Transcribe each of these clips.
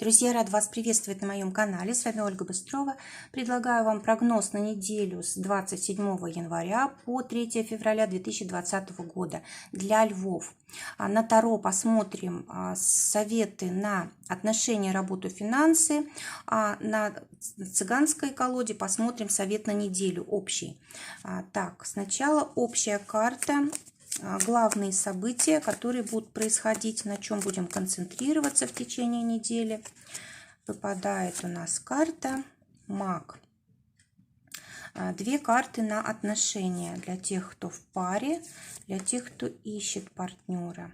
Друзья, рад вас приветствовать на моем канале. С вами Ольга Быстрова. Предлагаю вам прогноз на неделю с 27 января по 3 февраля 2020 года для львов. На Таро посмотрим советы на отношения, работу, финансы. А на цыганской колоде посмотрим совет на неделю общий. Так, сначала общая карта. Главные события, которые будут происходить, на чем будем концентрироваться в течение недели. Выпадает у нас карта Маг. Две карты на отношения для тех, кто в паре, для тех, кто ищет партнера.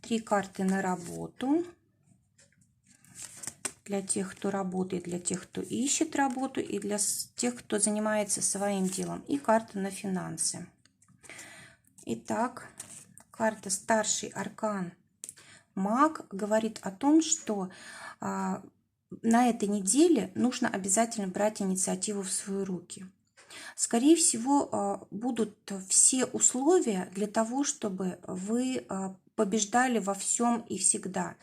Три карты на работу. Для тех, кто работает, для тех, кто ищет работу, и для тех, кто занимается своим делом. И карта на финансы. Итак, карта Старший Аркан Маг говорит о том, что на этой неделе нужно обязательно брать инициативу в свои руки. Скорее всего, будут все условия для того, чтобы вы побеждали во всем и всегда.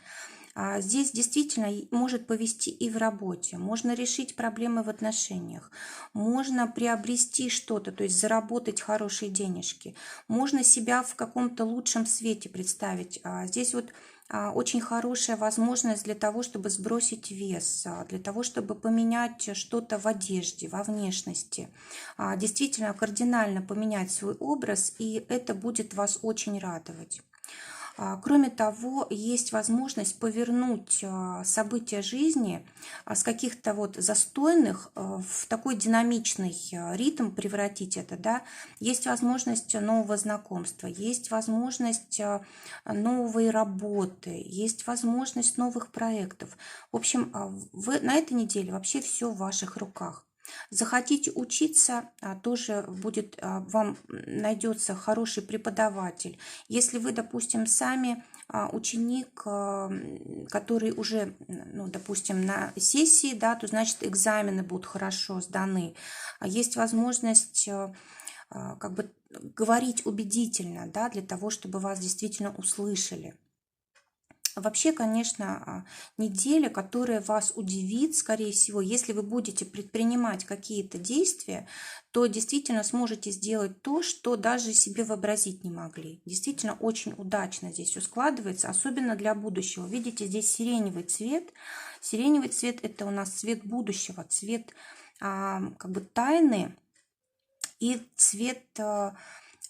Здесь действительно может повести и в работе, можно решить проблемы в отношениях, можно приобрести что-то, то есть заработать хорошие денежки, можно себя в каком-то лучшем свете представить. Здесь вот очень хорошая возможность для того, чтобы сбросить вес, для того, чтобы поменять что-то в одежде, во внешности. Действительно кардинально поменять свой образ, и это будет вас очень радовать. Кроме того, есть возможность повернуть события жизни с каких-то вот застойных в такой динамичный ритм, превратить это, да. Есть возможность нового знакомства, есть возможность новой работы, есть возможность новых проектов. В общем, на этой неделе вообще все в ваших руках. Захотите учиться, тоже будет, вам найдется хороший преподаватель. Если вы, допустим, сами ученик, который уже, ну, допустим, на сессии, да, то значит экзамены будут хорошо сданы. Есть возможность как бы говорить убедительно, да, для того, чтобы вас действительно услышали. Вообще, конечно, неделя, которая вас удивит, скорее всего, если вы будете предпринимать какие-то действия, то действительно сможете сделать то, что даже себе вообразить не могли. Действительно, очень удачно здесь все складывается, особенно для будущего. Видите, здесь сиреневый цвет. Сиреневый цвет – это у нас цвет будущего, цвет как бы тайны и цвет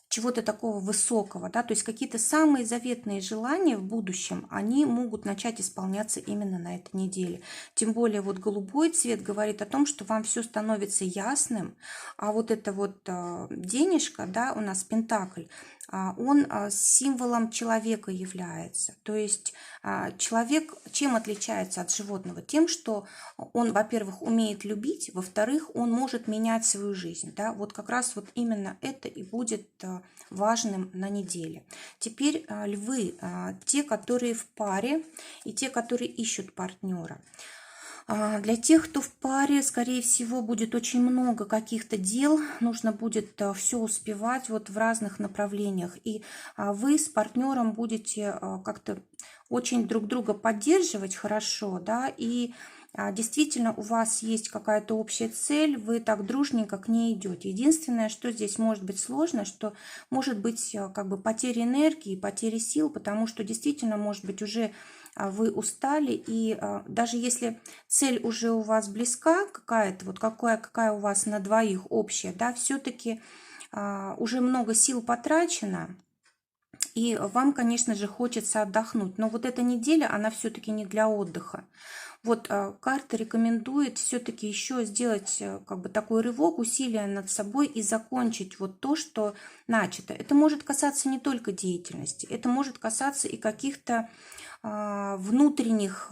чего-то такого высокого, да, то есть какие-то самые заветные желания в будущем, они могут начать исполняться именно на этой неделе. Тем более вот голубой цвет говорит о том, что вам все становится ясным, а вот это вот денежка, да, у нас пентакль, он символом человека является. То есть человек чем отличается от животного? Тем, что он, во-первых, умеет любить, во-вторых, он может менять свою жизнь. Да? Вот как раз вот именно это и будет важным на неделе. Теперь львы, те, которые в паре, и те, которые ищут партнера. Для тех, кто в паре, скорее всего, будет очень много каких-то дел, нужно будет все успевать вот в разных направлениях. И вы с партнером будете как-то очень друг друга поддерживать хорошо, да, и действительно у вас есть какая-то общая цель, вы так дружненько к ней идете. Единственное, что здесь может быть сложно, что может быть как бы потеря энергии, потеря сил, потому что действительно, может быть, уже вы устали, и даже если цель уже у вас близка какая-то, вот какая у вас на двоих общая, да, все-таки уже много сил потрачено, и вам, конечно же, хочется отдохнуть. Но вот эта неделя, она все-таки не для отдыха. Вот карта рекомендует все-таки еще сделать как бы такой рывок, усилия над собой и закончить вот то, что начато. Это может касаться не только деятельности, это может касаться и каких-то внутренних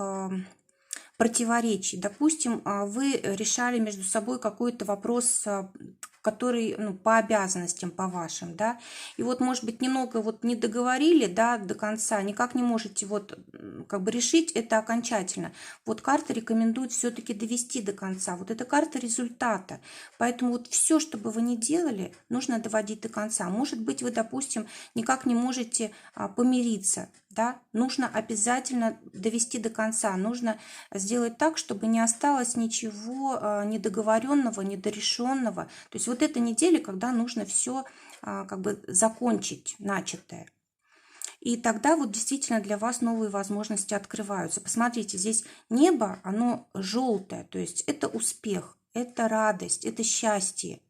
противоречий. Допустим, вы решали между собой какой-то вопрос, который, ну, по обязанностям, по вашим, да, и вот, может быть, немного вот не договорили, да, до конца, никак не можете вот как бы решить это окончательно. Вот карта рекомендует все-таки довести до конца. Вот эта карта результата. Поэтому вот все, что бы вы ни делали, нужно доводить до конца. Может быть, вы, допустим, никак не можете помириться, Да? Нужно обязательно довести до конца, нужно сделать так, чтобы не осталось ничего недоговоренного, недорешенного. То есть вот эта неделя, когда нужно все как бы закончить начатое. И тогда вот действительно для вас новые возможности открываются. Посмотрите, здесь небо, оно желтое, то есть это успех, это радость, это счастье.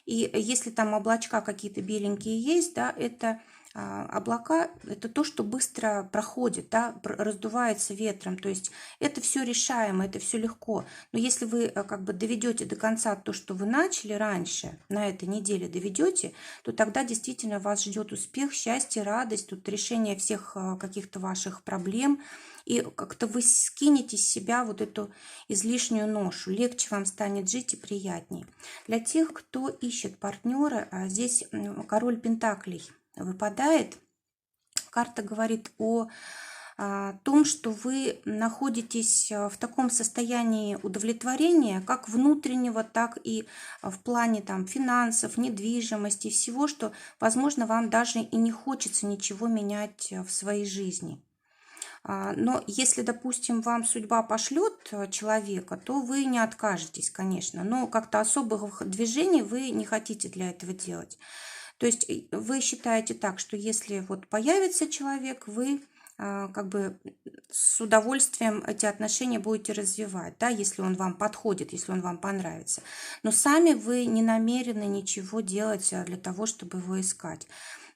И если там облачка какие-то беленькие есть, да, это облака, это то, что быстро проходит, да, раздувается ветром. То есть это все решаемо, это все легко. Но если вы как бы доведете до конца то, что вы начали раньше, на этой неделе доведете, то тогда действительно вас ждет успех, счастье, радость, тут решение всех каких-то ваших проблем. И как-то вы скинете с себя вот эту излишнюю ношу. Легче вам станет жить и приятнее. Для тех, кто ищет партнера, здесь король пентаклей выпадает. Карта говорит о том, что вы находитесь в таком состоянии удовлетворения, как внутреннего, так и в плане там, финансов, недвижимости, всего, что, возможно, вам даже и не хочется ничего менять в своей жизни. Но если, допустим, вам судьба пошлет человека, то вы не откажетесь, конечно. Но как-то особых движений вы не хотите для этого делать. То есть вы считаете так, что если вот появится человек, вы как бы с удовольствием эти отношения будете развивать, да, если он вам подходит, если он вам понравится. Но сами вы не намерены ничего делать для того, чтобы его искать.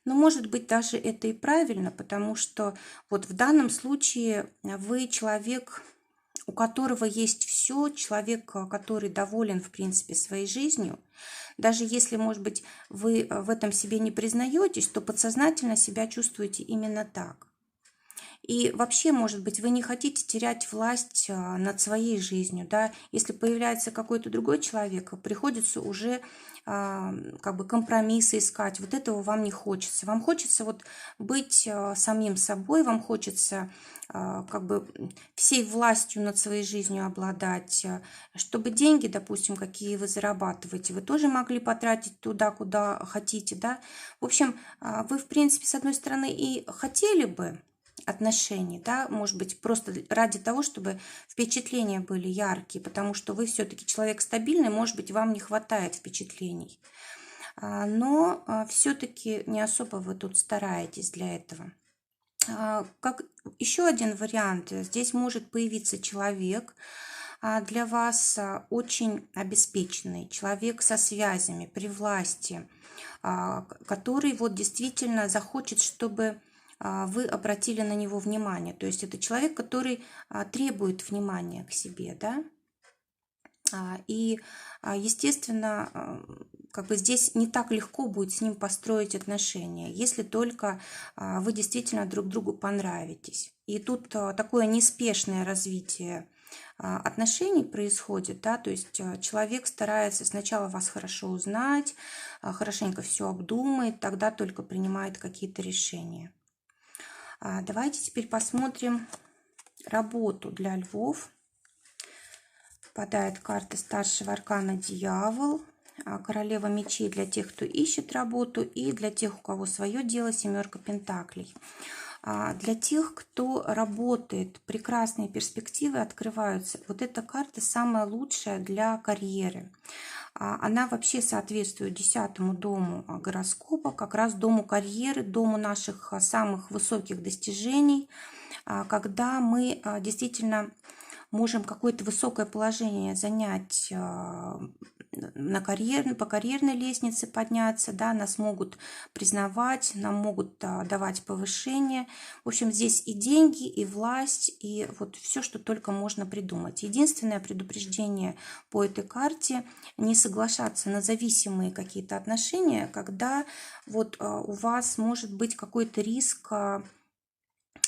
Но может быть даже это и правильно, потому что вот в данном случае вы человек, у которого есть все, человек, который доволен, в принципе, своей жизнью. Даже если, может быть, вы в этом себе не признаетесь, то подсознательно себя чувствуете именно так. И вообще, может быть, вы не хотите терять власть над своей жизнью, да? Если появляется какой-то другой человек, приходится уже как бы компромиссы искать. Вот этого вам не хочется. Вам хочется вот быть самим собой, вам хочется как бы всей властью над своей жизнью обладать, чтобы деньги, допустим, какие вы зарабатываете, вы тоже могли потратить туда, куда хотите, да? В общем, вы, в принципе, с одной стороны и хотели бы отношений, да, может быть, просто ради того, чтобы впечатления были яркие, потому что вы все-таки человек стабильный, может быть, вам не хватает впечатлений. Но все-таки не особо вы тут стараетесь для этого. Как еще один вариант, здесь может появиться человек для вас очень обеспеченный, человек со связями, при власти, который вот действительно захочет, чтобы вы обратили на него внимание. То есть это человек, который требует внимания к себе, да. И, естественно, как бы здесь не так легко будет с ним построить отношения, если только вы действительно друг другу понравитесь. И тут такое неспешное развитие отношений происходит, да, то есть человек старается сначала вас хорошо узнать, хорошенько все обдумает, тогда только принимает какие-то решения. Давайте теперь посмотрим работу для львов. Попадает карта старшего аркана Дьявол, королева мечей для тех, кто ищет работу, и для тех, у кого свое дело, семерка пентаклей. Для тех, кто работает, прекрасные перспективы открываются. Вот эта карта самая лучшая для карьеры. Она вообще соответствует 10-му дому гороскопа, как раз дому карьеры, дому наших самых высоких достижений, когда мы действительно можем какое-то высокое положение занять по карьерной лестнице подняться, да, нас могут признавать, нам могут давать повышение. В общем, здесь и деньги, и власть, и вот все, что только можно придумать. Единственное предупреждение по этой карте – не соглашаться на зависимые какие-то отношения, когда вот у вас может быть какой-то риск,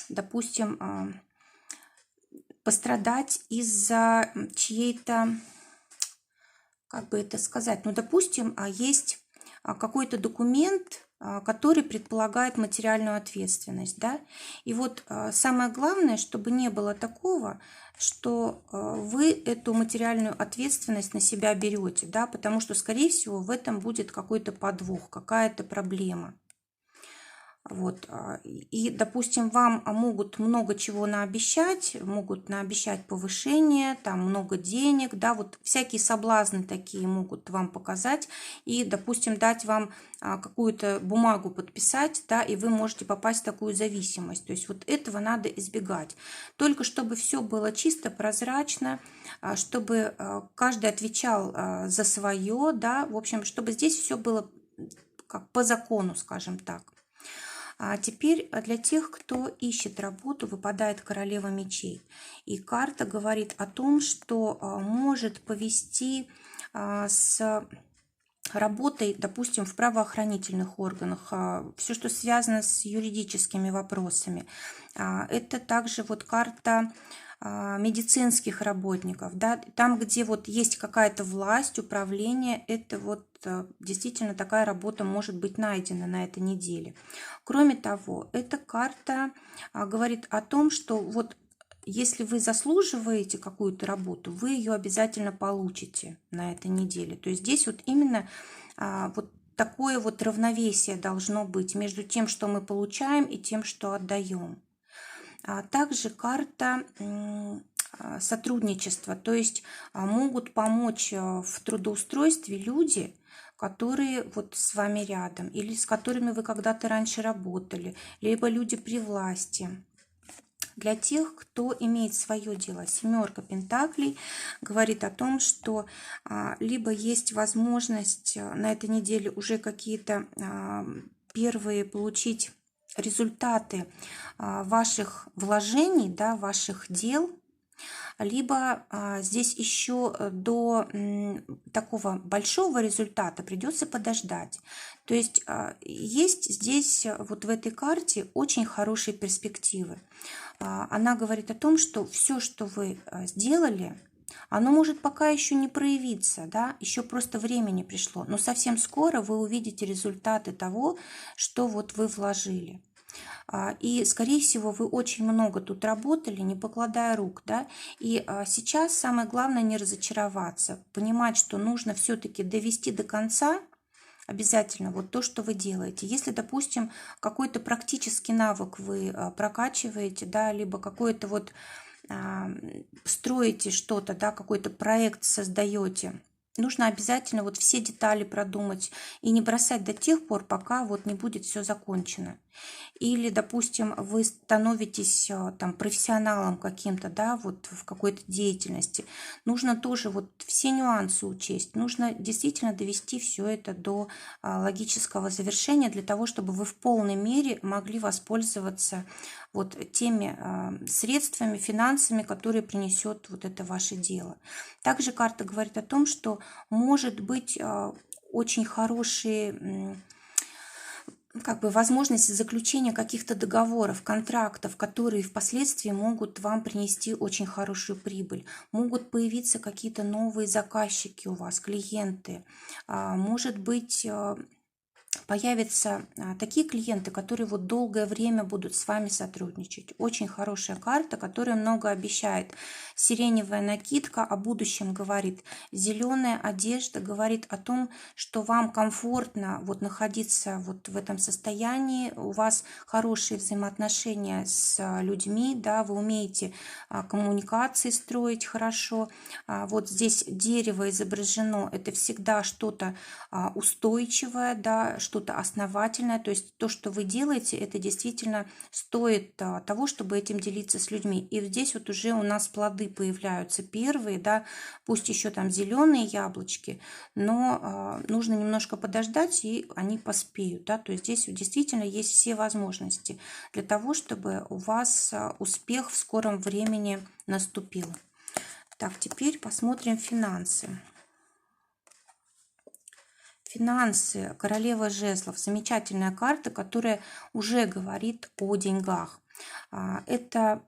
допустим, пострадать из-за чьей-то, как бы это сказать, ну, допустим, есть какой-то документ, который предполагает материальную ответственность, да, и вот самое главное, чтобы не было такого, что вы эту материальную ответственность на себя берете, да, потому что, скорее всего, в этом будет какой-то подвох, какая-то проблема. Вот. И, допустим, вам могут много чего наобещать, могут наобещать повышение, там много денег, да, вот всякие соблазны такие могут вам показать и, допустим, дать вам какую-то бумагу подписать, да, и вы можете попасть в такую зависимость. То есть вот этого надо избегать. Только чтобы все было чисто, прозрачно, чтобы каждый отвечал за свое, да, в общем, чтобы здесь все было как по закону, скажем так. А теперь для тех, кто ищет работу, выпадает королева мечей. И карта говорит о том, что может повести с работой, допустим, в правоохранительных органах, все, что связано с юридическими вопросами. Это также вот карта медицинских работников, да, там, где вот есть какая-то власть, управление, это вот действительно такая работа может быть найдена на этой неделе. Кроме того, эта карта говорит о том, что вот если вы заслуживаете какую-то работу, вы ее обязательно получите на этой неделе. То есть здесь вот именно вот такое вот равновесие должно быть между тем, что мы получаем, и тем, что отдаем. Также карта сотрудничества, то есть могут помочь в трудоустройстве люди, которые вот с вами рядом, или с которыми вы когда-то раньше работали, либо люди при власти. Для тех, кто имеет свое дело, семерка пентаклей говорит о том, что либо есть возможность на этой неделе уже какие-то первые получить результаты ваших вложений, да, ваших дел, либо здесь еще до такого большого результата придется подождать. То есть есть здесь вот в этой карте очень хорошие перспективы. Она говорит о том, что все, что вы сделали, оно может пока еще не проявиться, да, еще просто время не пришло, но совсем скоро вы увидите результаты того, что вот вы вложили. И, скорее всего, вы очень много тут работали, не покладая рук, да, и сейчас самое главное не разочароваться, понимать, что нужно все-таки довести до конца обязательно вот то, что вы делаете. Если, допустим, какой-то практический навык вы прокачиваете, да, либо какой-то вот строите что-то, да, какой-то проект создаете, нужно обязательно вот все детали продумать и не бросать до тех пор, пока вот не будет все закончено. Или, допустим, вы становитесь там профессионалом каким-то, да, вот в какой-то деятельности. Нужно тоже вот все нюансы учесть. Нужно действительно довести все это до логического завершения для того, чтобы вы в полной мере могли воспользоваться вот теми средствами, финансами, которые принесет вот это ваше дело. Также карта говорит о том, что может быть очень хорошие как бы возможность заключения каких-то договоров, контрактов, которые впоследствии могут вам принести очень хорошую прибыль. Могут появиться какие-то новые заказчики у вас, клиенты. Может быть, появятся такие клиенты, которые вот долгое время будут с вами сотрудничать. Очень хорошая карта, которая много обещает. Сиреневая накидка о будущем говорит. Зеленая одежда говорит о том, что вам комфортно вот находиться вот в этом состоянии. У вас хорошие взаимоотношения с людьми, да, вы умеете коммуникации строить хорошо. Вот здесь дерево изображено, это всегда что-то устойчивое, да, что-то основательное, то есть то, что вы делаете, это действительно стоит того, чтобы этим делиться с людьми. И здесь вот уже у нас плоды появляются первые, да, пусть еще там зеленые яблочки, но нужно немножко подождать, и они поспеют, да, то есть здесь действительно есть все возможности для того, чтобы у вас успех в скором времени наступил. Так, теперь посмотрим финансы. Финансы, королева жезлов, замечательная карта, которая уже говорит о деньгах. Эта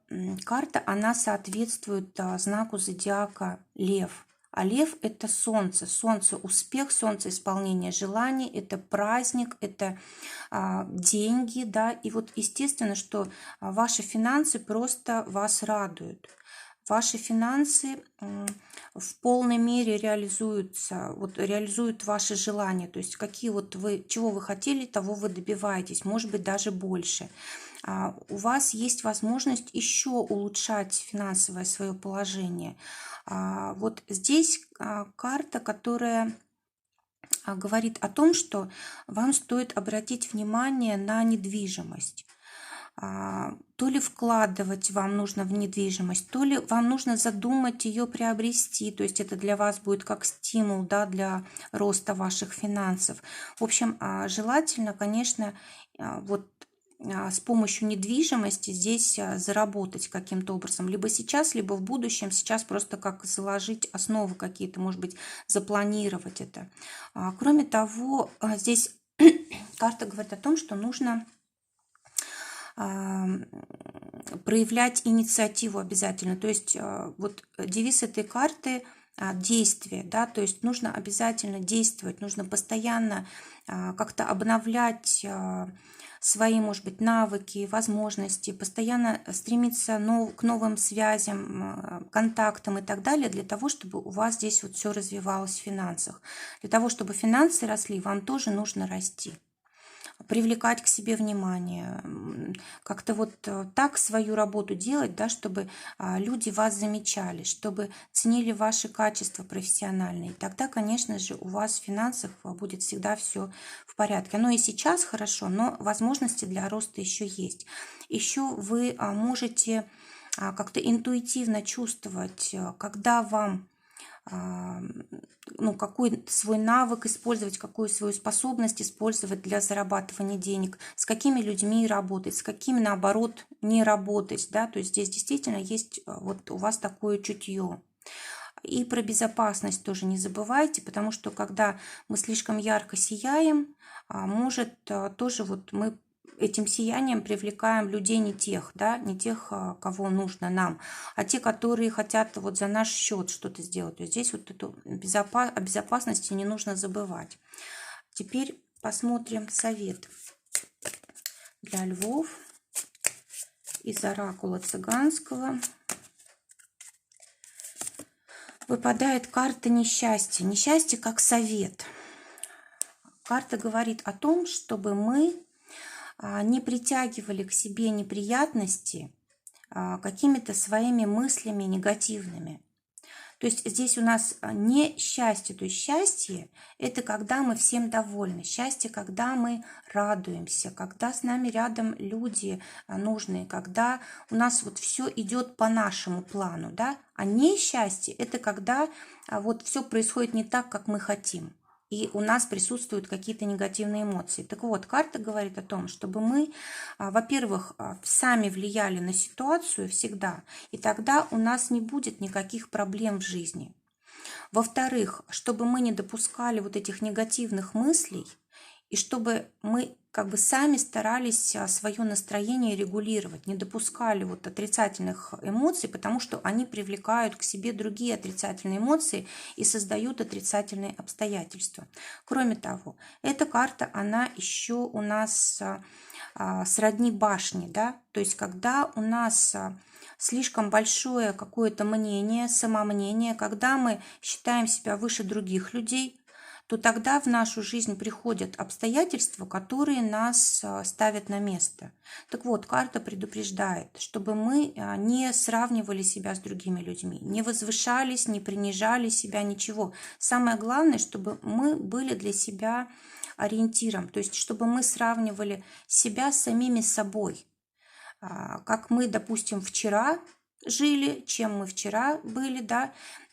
карта, она соответствует знаку зодиака Лев. А Лев – это солнце, солнце – успех, солнце – исполнение желаний, это праздник, это деньги, да, и вот естественно, что ваши финансы просто вас радуют. ваши финансы в полной мере реализуются, вот реализуют ваши желания, то есть какие вот вы, чего вы хотели, того вы добиваетесь, может быть, даже больше. У вас есть возможность еще улучшать финансовое свое положение. Вот здесь карта, которая говорит о том, что вам стоит обратить внимание на недвижимость. То ли вкладывать вам нужно в недвижимость, то ли вам нужно задумать ее приобрести, то есть это для вас будет как стимул, да, для роста ваших финансов. В общем, желательно, конечно, вот с помощью недвижимости здесь заработать каким-то образом. Либо сейчас, либо в будущем. Сейчас просто как заложить основы какие-то, может быть, запланировать это. Кроме того, здесь карта говорит о том, что нужно проявлять инициативу обязательно. То есть вот девиз этой карты действие, да, то есть нужно обязательно действовать, нужно постоянно как-то обновлять свои, может быть, навыки, возможности, постоянно стремиться к новым связям, контактам и так далее, для того, чтобы у вас здесь вот все развивалось в финансах. Для того, чтобы финансы росли, вам тоже нужно расти. Привлекать к себе внимание, как-то вот так свою работу делать, да, чтобы люди вас замечали, чтобы ценили ваши качества профессиональные. Тогда, конечно же, у вас в финансах будет всегда все в порядке. Оно и сейчас хорошо, но возможности для роста еще есть. Еще вы можете как-то интуитивно чувствовать, когда вам какой свой навык использовать, какую свою способность использовать для зарабатывания денег, с какими людьми работать, с какими, наоборот, не работать, да, то есть здесь действительно есть вот у вас такое чутье. И про безопасность тоже не забывайте, потому что когда мы слишком ярко сияем, может тоже вот мы этим сиянием привлекаем людей не тех, да, не тех, кого нужно нам, а те, которые хотят вот за наш счет что-то сделать. То есть здесь вот эту о безопасности не нужно забывать. Теперь посмотрим совет для львов из оракула цыганского. Выпадает карта несчастья. Несчастье как совет. Карта говорит о том, чтобы мы не притягивали к себе неприятности какими-то своими мыслями негативными. То есть здесь у нас не счастье. То есть счастье – это когда мы всем довольны. Счастье, когда мы радуемся, когда с нами рядом люди нужные, когда у нас вот все идет по нашему плану. Да? А несчастье – это когда вот все происходит не так, как мы хотим. И у нас присутствуют какие-то негативные эмоции. Так вот, карта говорит о том, чтобы мы, во-первых, сами влияли на ситуацию всегда, и тогда у нас не будет никаких проблем в жизни. Во-вторых, чтобы мы не допускали вот этих негативных мыслей, и чтобы мы как бы сами старались свое настроение регулировать, не допускали вот отрицательных эмоций, потому что они привлекают к себе другие отрицательные эмоции и создают отрицательные обстоятельства. Кроме того, эта карта, она еще у нас сродни башне, да, то есть когда у нас слишком большое какое-то мнение, самомнение, когда мы считаем себя выше других людей, то тогда в нашу жизнь приходят обстоятельства, которые нас ставят на место. Так вот, карта предупреждает, чтобы мы не сравнивали себя с другими людьми, не возвышались, не принижали себя, ничего. Самое главное, чтобы мы были для себя ориентиром, то есть чтобы мы сравнивали себя с самими собой. Как мы, допустим, вчера жили, чем мы вчера были, да,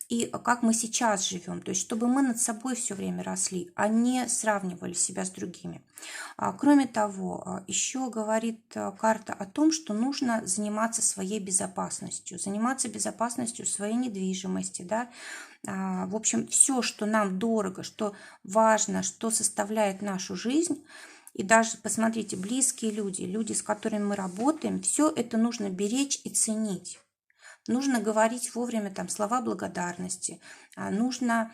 и как мы сейчас живем. То есть чтобы мы над собой все время росли, а не сравнивали себя с другими. Кроме того, еще говорит карта о том, что нужно заниматься своей безопасностью, заниматься безопасностью своей недвижимости, да. В общем, все, что нам дорого, что важно, что составляет нашу жизнь. И даже, посмотрите, близкие люди, люди, с которыми мы работаем, все это нужно беречь и ценить. Нужно говорить вовремя там слова благодарности, нужно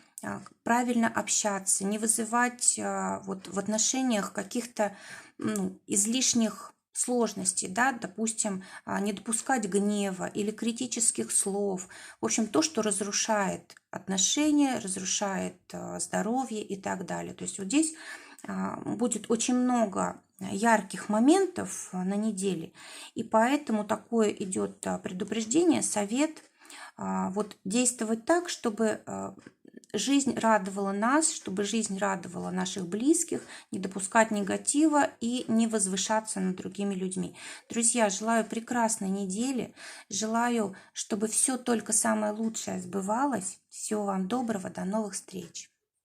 правильно общаться, не вызывать вот в отношениях каких-то излишних сложностей, да, допустим, не допускать гнева или критических слов. В общем, то, что разрушает отношения, разрушает здоровье и так далее. То есть вот здесь будет очень много ярких моментов на неделе, и поэтому такое идет предупреждение, совет вот действовать так, чтобы жизнь радовала нас, чтобы жизнь радовала наших близких, не допускать негатива и не возвышаться над другими людьми. Друзья, желаю прекрасной недели, желаю, чтобы все только самое лучшее сбывалось. Всего вам доброго, до новых встреч!